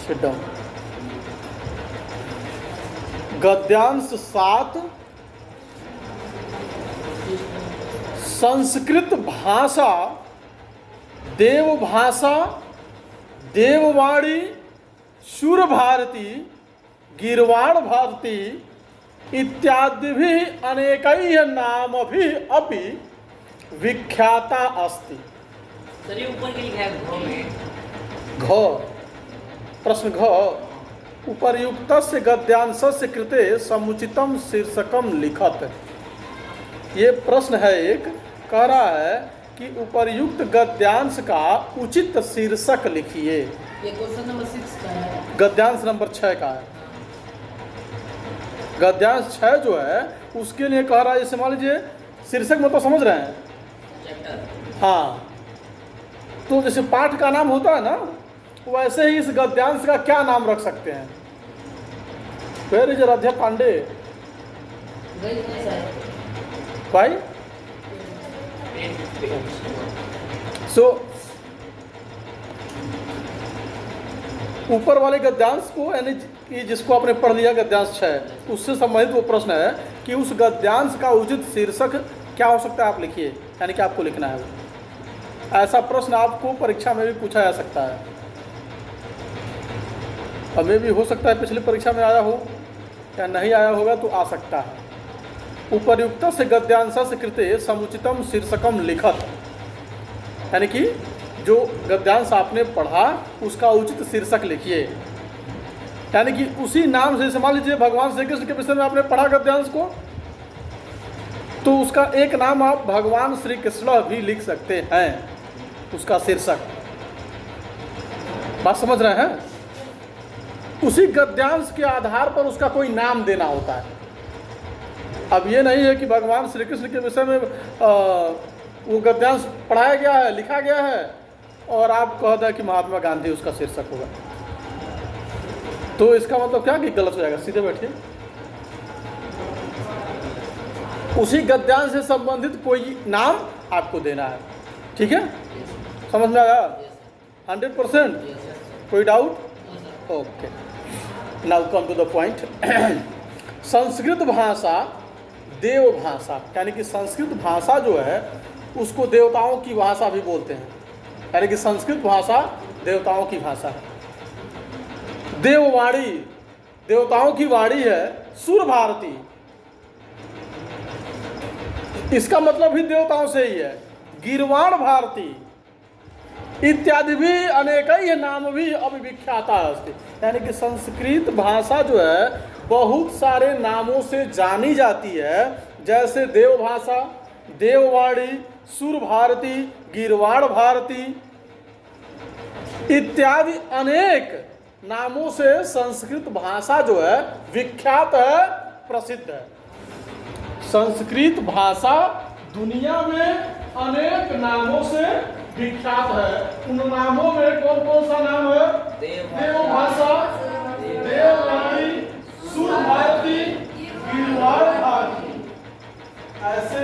Sit down. गद्यांश 7 Sanskrit भाषा, देव भाषा, देववाणी, सुर भारती, गीर्वाण भारती इत्यादि भी अनेकैः नामभिः अपि विख्याता अस्ति। सर ये ऊपर के लिखा है घ में। घ प्रश्न घ उपर्युक्तस्य गद्यांशस्य कृते समुचितम शीर्षकम लिखत। ये प्रश्न है, एक कह रहा है कि उपर्युक्त गद्यांश का उचित शीर्षक लिखिए। ये क्वेश्चन नंबर 6 का है। गद्यांश नंबर 6 का है। गद्यांश 6 जो है उसके लिए कह रहा है, जैसे मान लीजिए शीर्षक में तो समझ रहे हैं चैप्टर। हाँ, तो जैसे पाठ का नाम होता है ना, वैसे ही इस गद्यांश का क्या नाम रख सकते हैं? वेयर इज राध्या पांडे गई कैसा है? भाई? सो ऊपर वाले गद्यांश को, यानी कि जिसको आपने पढ़ लिया गद्यांश 6, उससे संबंधित वो प्रश्न है कि उस गद्यांश का उचित शीर्षक क्या हो सकता है, आप लिखिए। यानी कि आपको लिखना है वो। ऐसा प्रश्न आपको परीक्षा में भी पूछा जा सकता है। हमें भी हो सकता है पिछली परीक्षा में आया हो, या नहीं आया होगा तो आ सकता है। उपर्युक्त से गद्यांशस्य कृते समुचितम शीर्षकम लिखत, यानी कि जो गद्यांश आपने पढ़ा उसका उचित शीर्षक लिखिए। यानी कि उसी नाम से, जैसे मान लीजिए भगवान श्री कृष्ण के विषय में आपने पढ़ा गद्यांश को, तो उसका एक नाम आप भगवान श्री कृष्ण भी लिख सकते हैं, उसका शीर्षक। बात समझ रहे हैं? उसी गद्यांश के आधार पर उसका कोई नाम देना होता है। अब ये नहीं है कि भगवान श्री कृष्ण के विषय में वो गद्यांश पढ़ाया गया है, लिखा गया है, और आप कह दें कि महात्मा गांधी उसका शीर्षक होगा, तो इसका मतलब क्या कि गलत हो जाएगा। सीधे बैठिए। उसी गद्यांश से संबंधित कोई नाम आपको देना है, ठीक है? समझ में आया? 100%? कोई doubt? Okay, now come to the point. Sanskrit भाषा देव भाषा, यानी कि संस्कृत भाषा जो है उसको देवताओं की भाषा भी बोलते हैं। यानी कि संस्कृत भाषा देवताओं की भाषा है। देववाणी देवताओं की वाणी है। सुर भारती, इसका मतलब भी देवताओं से ही है। गीर्वाण भारती इत्यादि भी अनेक ही नाम भी अविख्याता अस्ति। यानी कि संस्कृत भाषा जो है बहुत सारे नामों से जानी जाती है, जैसे देव भाषा, देववाणी, सुर भारती, गीर्वाण भारती इत्यादि अनेक नामों से संस्कृत भाषा जो है विख्यात है, प्रसिद्ध है। संस्कृत भाषा दुनिया में अनेक नामों से विख्यात है। उन नामों में कौन कौन सा नाम है? देव भाषा, देववाणी, सुर भारती, गीर्वाण भारती, ऐसे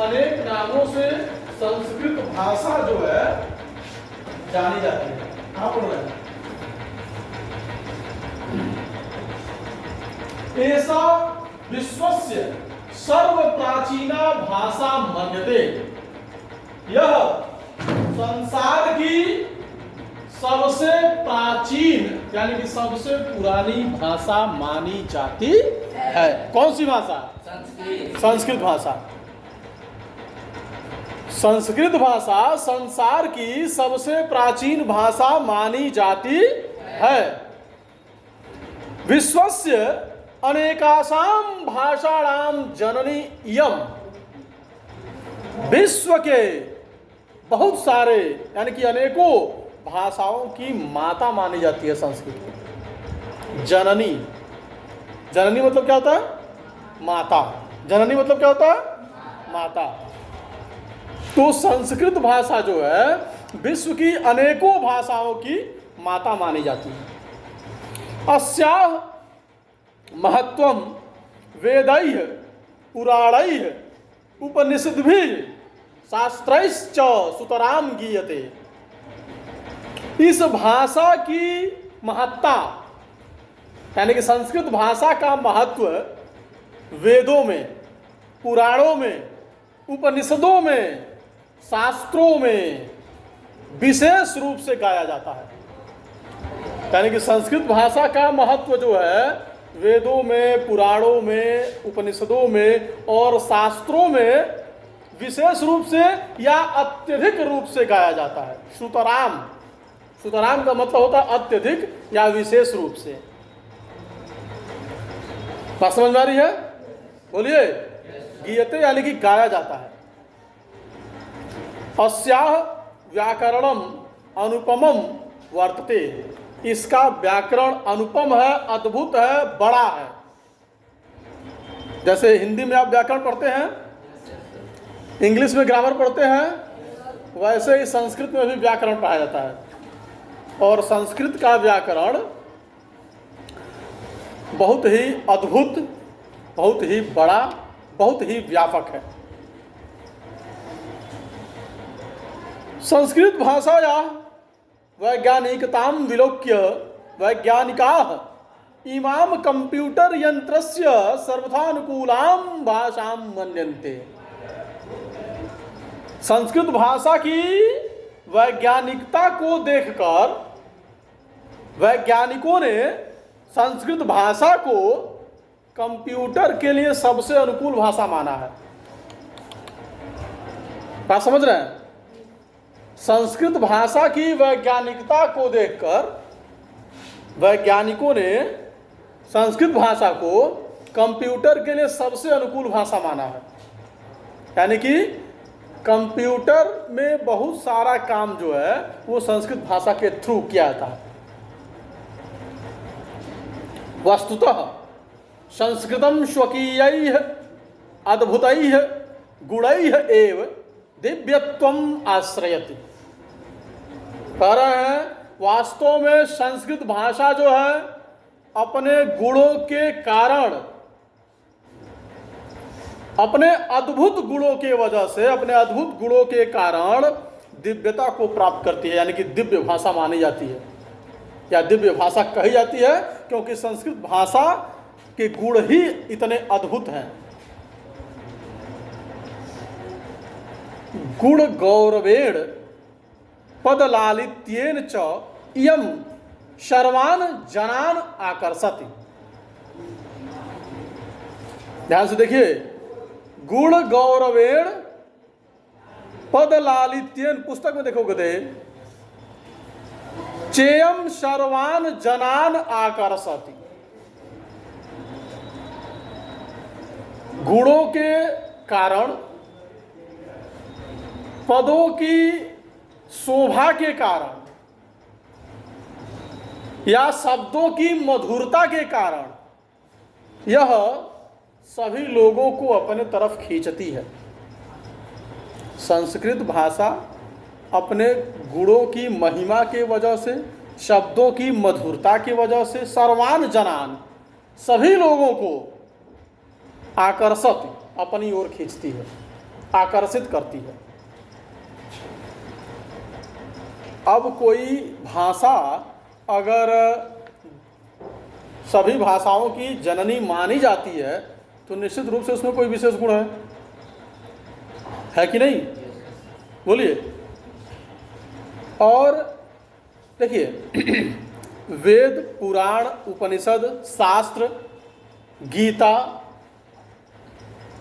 अनेक नामों से संस्कृत भाषा जो है जानी जाती है। आप पढ़ रहे हैं? ऐसा विश्वस्य सर्व प्राचीना भाषा मन्यते, यह संसार की सबसे प्राचीन यानी कि सबसे पुरानी भाषा मानी जाती है। कौन सी भाषा? संस्कृत भाषा। संस्कृत भाषा संसार की सबसे प्राचीन भाषा मानी जाती है। विश्वस्य अनेकासाम भाषाणाम जननी इयम, विश्व के बहुत सारे यानी कि अनेकों भाषाओं की माता मानी जाती है संस्कृत। जननी, जननी मतलब क्या होता है? माता। जननी मतलब क्या होता है? माता। तो संस्कृत भाषा जो है विश्व की अनेकों भाषाओं की माता मानी जाती है। अस्याः महत्वम वेदैः पुराणैः उपनिषद्भिः शास्त्रैश्च सुतरां गीयते। इस भाषा की महत्ता, यानी कि संस्कृत भाषा का महत्व वेदों में, पुराणों में, उपनिषदों में, शास्त्रों में विशेष रूप से गाया जाता है। यानी कि संस्कृत भाषा का महत्व जो है वेदों में, पुराणों में, उपनिषदों में और शास्त्रों में विशेष रूप से या अत्यधिक रूप से गाया जाता है। सुतराम, सुतराम का मतलब होता है अत्यधिक या विशेष रूप से। बात समझ में आ रही है? बोलिए। गीयते यानी कि गाया जाता है। अस्याह व्याकरणम अनुपमम वर्तते, इसका व्याकरण अनुपम है, अद्भुत है, बड़ा है। जैसे हिंदी में आप व्याकरण पढ़ते हैं, इंग्लिश में ग्रामर पढ़ते हैं, वैसे ही संस्कृत में भी व्याकरण पढ़ाया जाता है। और संस्कृत का व्याकरण बहुत ही अद्भुत, बहुत ही बड़ा, बहुत ही व्यापक है। संस्कृत भाषाया वैज्ञानिकतां विलोक्य वैज्ञानिकाः इमां कंप्यूटर यंत्रस्य सर्वथानुकूलां भाषां मन्यन्ते। संस्कृत भाषा की वैज्ञानिकता को देखकर वैज्ञानिकों ने संस्कृत भाषा को कंप्यूटर के लिए सबसे अनुकूल भाषा माना है। बात समझ रहे हैं? संस्कृत भाषा की वैज्ञानिकता को देखकर वैज्ञानिकों ने संस्कृत भाषा को कंप्यूटर के लिए सबसे अनुकूल भाषा माना है। यानी कि कंप्यूटर में बहुत सारा काम जो है वो संस्कृत भाषा के थ्रू किया जाता है। वस्तुतः संस्कृतम स्वकीयैः अद्भुतैः गुणैः एव दिव्यत्वम आश्रयति। कह रहे हैं वास्तव में संस्कृत भाषा जो है अपने गुणों के कारण, अपने अद्भुत गुणों के वजह से, अपने अद्भुत गुणों के कारण दिव्यता को प्राप्त करती है। यानी कि दिव्य भाषा मानी जाती है या दिव्य भाषा कही जाती है, क्योंकि संस्कृत भाषा के गुण ही इतने अद्भुत हैं। गुण गौरवेण पदलालित्येन च इयं सर्वान् जनान् आकर्षति। ध्यान से देखिए, गुण गौरवेण पदलालित्येन, पुस्तक में देखोगे दे चेयम सर्वान् जनान् आकर्षति। गुणों के कारण, पदों की शोभा के कारण या शब्दों की मधुरता के कारण यह सभी लोगों को अपने तरफ खींचती है। संस्कृत भाषा अपने गुणों की महिमा के वजह से, शब्दों की मधुरता की वजह से सर्वान जनान, सभी लोगों को आकर्षित, अपनी ओर खींचती है, आकर्षित करती है। अब कोई भाषा अगर सभी भाषाओं की जननी मानी जाती है तो निश्चित रूप से उसमें कोई विशेष गुण है कि नहीं? बोलिए। और देखिए, वेद, पुराण, उपनिषद, शास्त्र, गीता,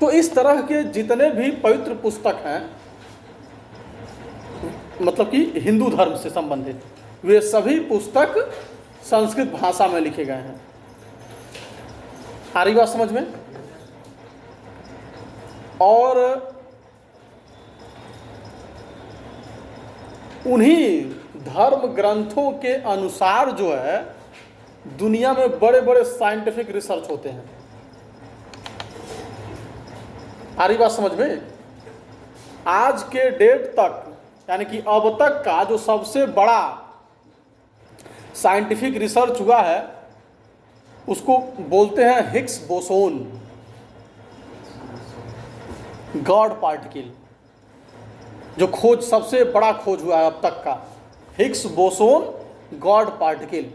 तो इस तरह के जितने भी पवित्र पुस्तक हैं, मतलब कि हिंदू धर्म से संबंधित, वे सभी पुस्तक संस्कृत भाषा में लिखे गए हैं। आ रही बात समझ में? और उन्हीं धर्म ग्रंथों के अनुसार जो है दुनिया में बड़े बड़े साइंटिफिक रिसर्च होते हैं। आ रही बात समझ में? आज के डेट तक, यानी कि अब तक का जो सबसे बड़ा साइंटिफिक रिसर्च हुआ है उसको बोलते हैं हिग्स बोसोन, गॉड पार्टिकल। जो खोज, सबसे बड़ा खोज हुआ है अब तक का, Higgs boson God particle.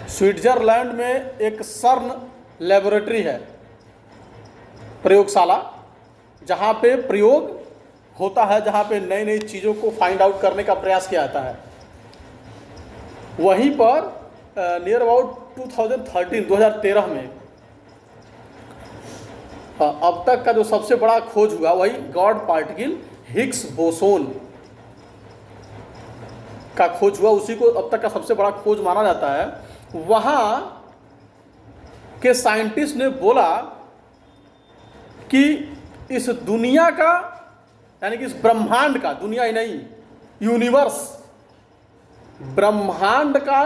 Switzerland में एक सर्न लेबोरेटरी है, प्रयोगशाला, जहाँ पे प्रयोग होता है, जहाँ पे नई नई चीज़ों को फाइंड आउट करने का प्रयास किया जाता है। वहीं पर नियर अबाउट 2013 में अब तक का जो सबसे बड़ा खोज हुआ वही गॉड पार्टिकल हिग्स बोसोन का खोज हुआ, उसी को अब तक का सबसे बड़ा खोज माना जाता है। वहाँ के साइंटिस्ट ने बोला कि इस दुनिया का, यानी कि इस ब्रह्मांड का, दुनिया ही नहीं, यूनिवर्स, ब्रह्मांड का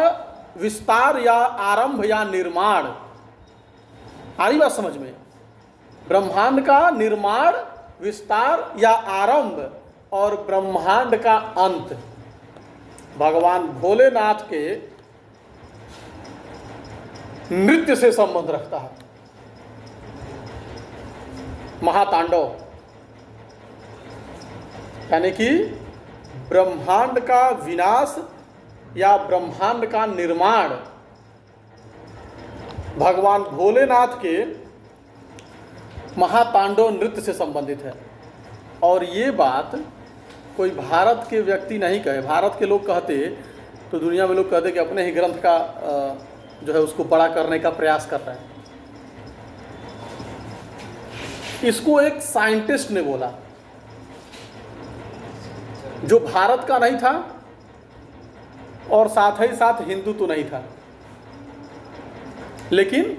विस्तार या आरंभ या निर्माण, आ रही बात समझ में? ब्रह्मांड का निर्माण, विस्तार या आरंभ और ब्रह्मांड का अंत भगवान भोलेनाथ के नृत्य से संबंध रखता है। महातांडव, यानी कि ब्रह्मांड का विनाश या ब्रह्मांड का निर्माण भगवान भोलेनाथ के महातांडव नृत्य से संबंधित है। और ये बात कोई भारत के व्यक्ति नहीं कहे, भारत के लोग कहते तो दुनिया में लोग कहते कि अपने ही ग्रंथ का जो है उसको बड़ा करने का प्रयास कर रहे हैं। इसको एक साइंटिस्ट ने बोला जो भारत का नहीं था और साथ ही साथ हिंदू तो नहीं था, लेकिन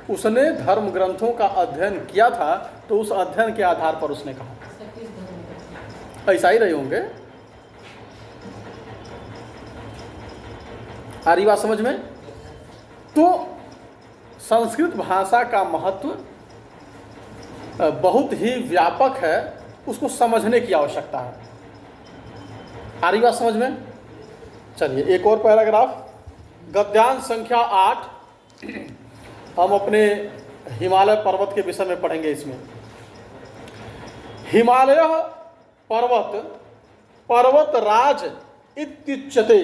उसने धर्म ग्रंथों का अध्ययन किया था, तो उस अध्ययन के आधार पर उसने कहा। ऐसा ही रहे होंगे। आ रही बात समझ में? तो संस्कृत भाषा का महत्व बहुत ही व्यापक है, उसको समझने की आवश्यकता है। आ रही बात समझ में? चलिए एक और पैराग्राफ, गद्यांश संख्या 8, हम अपने हिमालय पर्वत के विषय में पढ़ेंगे। इसमें हिमालय पर्वत राज इत्युच्यते।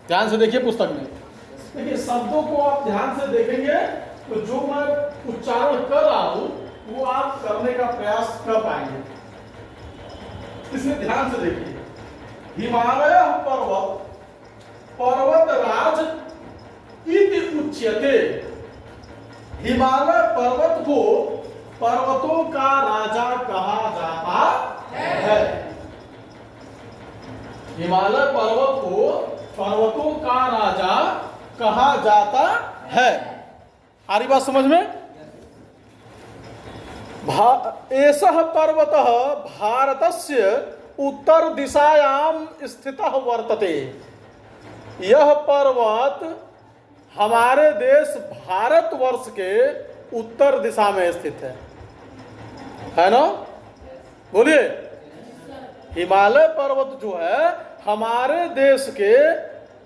ध्यान से देखिए पुस्तक में, देखिए शब्दों को आप ध्यान से देखेंगे तो जो मैं उच्चारण कर रहा हूं वो आप करने का प्रयास कर पाएंगे। इसमें ध्यान से देखिए, हिमालय पर्वत राज इति उच्यते। हिमालय पर्वत को पर्वतों का राजा कहा जाता है। हिमालय पर्वत को पर्वतों का राजा कहा जाता है। आ रही बात समझ में? एषः पर्वतः भारतस्य उत्तर दिशायां स्थितः वर्तते। यह पर्वत हमारे देश भारतवर्ष के उत्तर दिशा में स्थित है ना? बोलिए। हिमालय पर्वत जो है हमारे देश के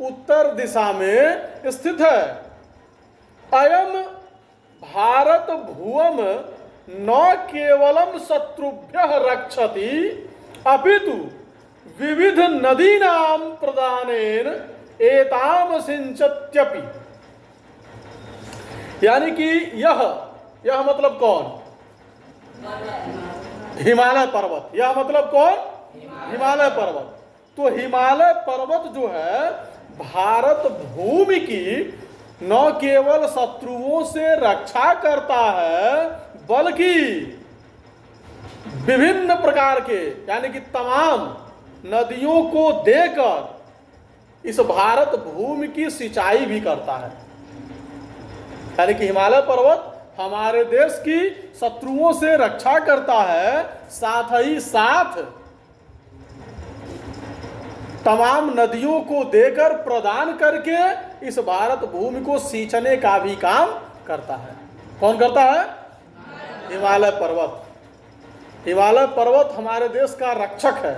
उत्तर दिशा में स्थित है। अयम भारत भुवम न केवलम शत्रुभ्यः रक्षति अपितु विविध नदीनां प्रदानेन एताम सिंचत्यपि। यानी कि यह मतलब कौन? हिमालय पर्वत। यह मतलब कौन? हिमालय पर्वत। तो हिमालय पर्वत जो है भारत भूमि की न केवल शत्रुओं से रक्षा करता है, बल्कि विभिन्न प्रकार के, यानी कि तमाम नदियों को देकर इस भारत भूमि की सिंचाई भी करता है। यानी कि हिमालय पर्वत हमारे देश की शत्रुओं से रक्षा करता है, साथ ही साथ तमाम नदियों को देकर प्रदान करके इस भारत भूमि को सींचने का भी काम करता है। कौन करता है? हिमालय पर्वत। हिमालय पर्वत हमारे देश का रक्षक है,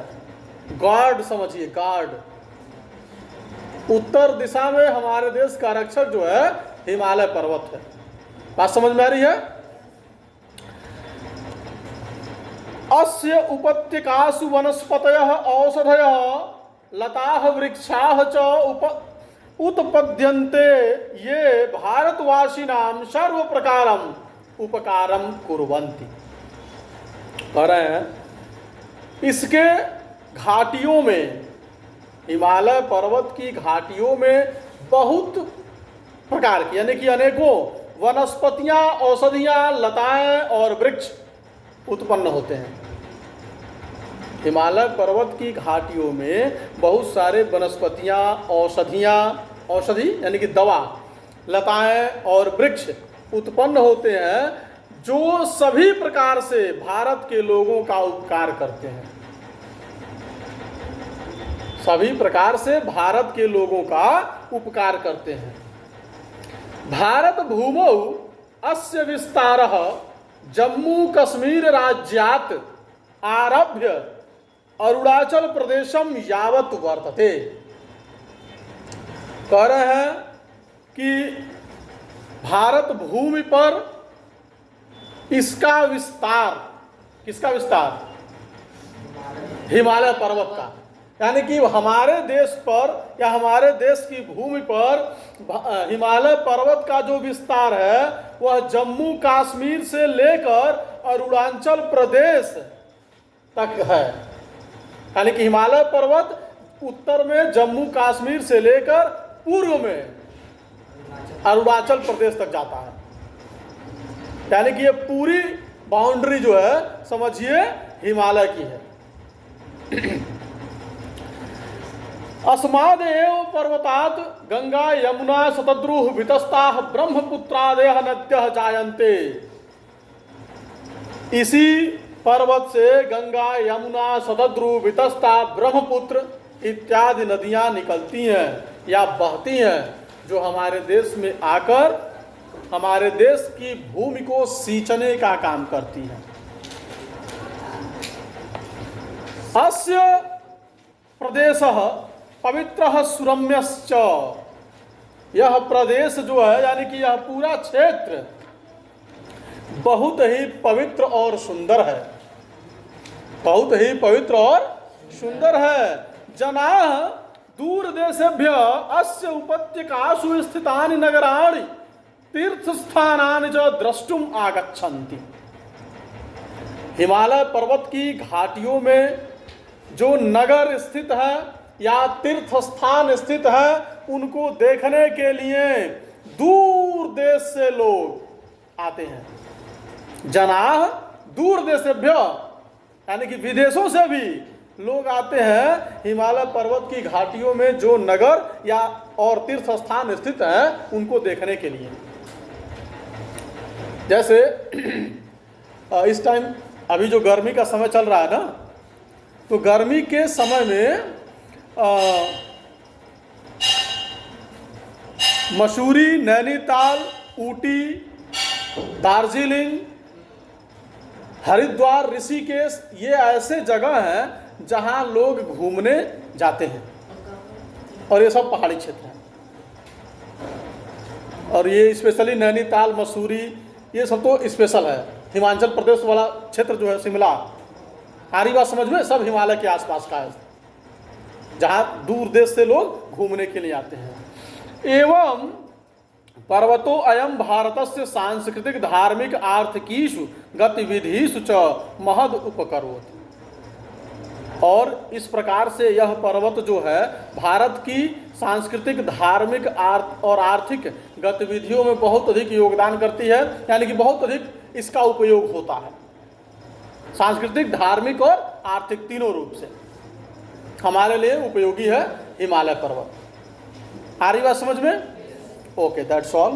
गार्ड समझिए, गार्ड। उत्तर दिशा में हमारे देश का रक्षक जो है हिमालय पर्वत है। बात समझ में आ रही है? अस्य उपत्यकासु वनस्पतयः औषधयः लताः वृक्षाः च उत्पद्यन्ते ये भारतवासिनां सर्व प्रकारम उपकारम कुर्वन्ति। कह रहे हैं इसके घाटियों में, हिमालय पर्वत की घाटियों में बहुत प्रकार की यानी कि अनेकों वनस्पतियां, औषधियां, लताएं और वृक्ष उत्पन्न होते हैं। हिमालय पर्वत की घाटियों में बहुत सारे वनस्पतियां, औषधियां, औषधि यानी कि दवा, लताएं और वृक्ष उत्पन्न होते हैं जो सभी प्रकार से भारत के लोगों का उपकार करते हैं। सभी प्रकार से भारत के लोगों का उपकार करते हैं। भारत भूमौ अस्य विस्तारः जम्मू कश्मीर राज्यात् आरभ्य अरुणाचल प्रदेशम यावत वर्तते। कह रहे हैं कि भारत भूमि पर इसका विस्तार, किसका विस्तार? हिमालय पर्वत का। यानी कि हमारे देश पर या हमारे देश की भूमि पर हिमालय पर्वत का जो विस्तार है वह जम्मू कश्मीर से लेकर अरुणाचल प्रदेश तक है। यानी कि हिमालय पर्वत उत्तर में जम्मू कश्मीर से लेकर पूर्व में अरुणाचल प्रदेश तक जाता है। यानी कि ये पूरी बाउंड्री जो है समझिए हिमालय की है। अस्मादेव पर्वतात् गंगा यमुना शतद्रुः वितस्ताः ब्रह्मपुत्रादयः नद्यः जायन्ते। इसी पर्वत से गंगा, यमुना, शतद्रु, वितस्ता, ब्रह्मपुत्र इत्यादि नदियां निकलती हैं या बहती हैं जो हमारे देश में आकर हमारे देश की भूमि को सींचने का काम करती हैं। अस्य प्रदेशः पवित्रः सुरम्यश्च। यह प्रदेश जो है यानी कि यह पूरा क्षेत्र बहुत ही पवित्र और सुंदर है। बहुत ही पवित्र और सुंदर है। जनाः दूर देशेभ्य अस्य उपत्यकासु स्थितानि नगराणि तीर्थस्थानानि च द्रष्टुम आगच्छन्ति। हिमालय पर्वत की घाटियों में जो नगर स्थित है या तीर्थ स्थान स्थित है उनको देखने के लिए दूर देश से लोग आते हैं। जनाः दूर देशेभ्य यानी कि विदेशों से भी लोग आते हैं हिमालय पर्वत की घाटियों में जो नगर या और तीर्थ स्थान स्थित हैं उनको देखने के लिए। जैसे इस टाइम अभी जो गर्मी का समय चल रहा है ना, तो गर्मी के समय में मसूरी, नैनीताल, ऊटी, दार्जिलिंग, हरिद्वार, ऋषिकेश ये ऐसे जगह हैं जहां लोग घूमने जाते हैं और ये सब पहाड़ी क्षेत्र हैं। और ये स्पेशली नैनीताल, मसूरी ये सब तो स्पेशल है। हिमाचल प्रदेश वाला क्षेत्र जो है शिमला, आ रही बात समझ में, सब हिमालय के आसपास का है जहां दूर देश से लोग घूमने के लिए आते हैं। एवं पर्वतो अयम भारतस्य सांस्कृतिक धार्मिक आर्थिकीषु गतिविधिषु च महद उपकरोति। और इस प्रकार से यह पर्वत जो है भारत की सांस्कृतिक, धार्मिक और आर्थिक गतिविधियों में बहुत अधिक योगदान करती है। यानी कि बहुत अधिक इसका उपयोग होता है, सांस्कृतिक, धार्मिक और आर्थिक तीनों रूप से हमारे लिए उपयोगी है हिमालय पर्वत। आ रही बात समझ में? Okay, that's all.